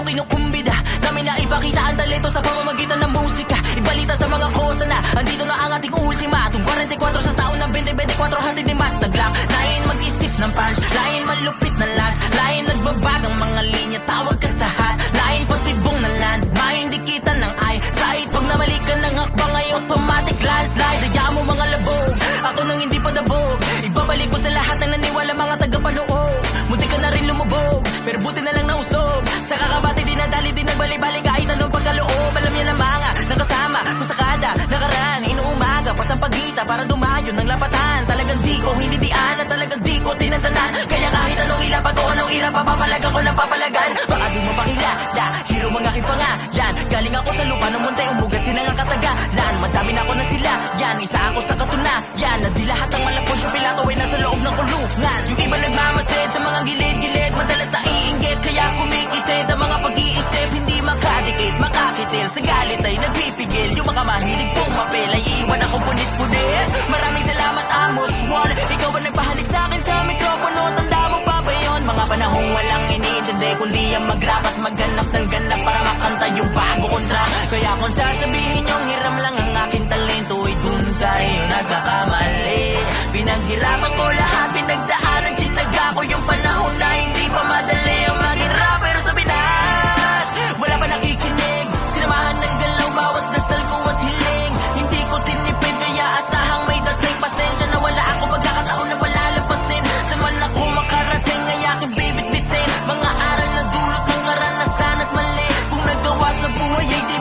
Kinukumbida namin na ipakita ang talento sa pamamagitan ng musika. Ibalita sa mga kosa na andito na ang ating ultimatum. 44 sa taon ng 2024 hatid ni Mas Taglang. Lain mag-isip ng punch, lain malupit na lines, lain nagbabagang mga linya, tawag ka sa hat. Lain patibong na land, hindi kita ng eyesight. Pag namali ka ng hakbang ay automatic landslide. Daya mo mga labog, ako nang hindi pa dabog. Ibabalik ko sa lahat ng naniwala mga tagapanood. Munti ka na rin lumubog, pero buti na lang nausog. Sa kakabati dinadali din nagbali-bali kahit anong pagkaloob. Alam niya ng mga nakasama kung sakada nakaraan. Inuumaga pasampagita para dumayo ng lapatan. Talagang di ko hindi dian at talagang di ko tinantanan. Kaya kahit anong ilapat o anong ira papapalagan ko ng papalagan. Baka di mo pakilala, hero mga aking pangalan. Galing ako sa lupa nung muntay umugat sinang ang katagalan. Madami na ako na sila, yan isa ako sa katunayan. Na di lahat ng malapos yung pilato ay nasa loob ng kulungan. Yung iba nagmamasid sa mga gilid-gilid, madalas naiinggit kaya kumikitid ang mga pag-iisip. Hindi makadikit, makakitil, sa galit ay nagpipigil. Yung mga mahilig pumapel ay iwan ako punit-punit. Maraming salamat Amos One, ikaw ang nagpahalik sa akin sa mikropono. Tanda mo pa ba yun? Mga panahong walang iniintindi, kundi ang mag-rap at magganap ng ganap para makanta yung bago kontra. Kaya kung sasabihin yung hiram lang ang aking talento, ay dun kayo nagkakamali. Pinaghirapan ko lang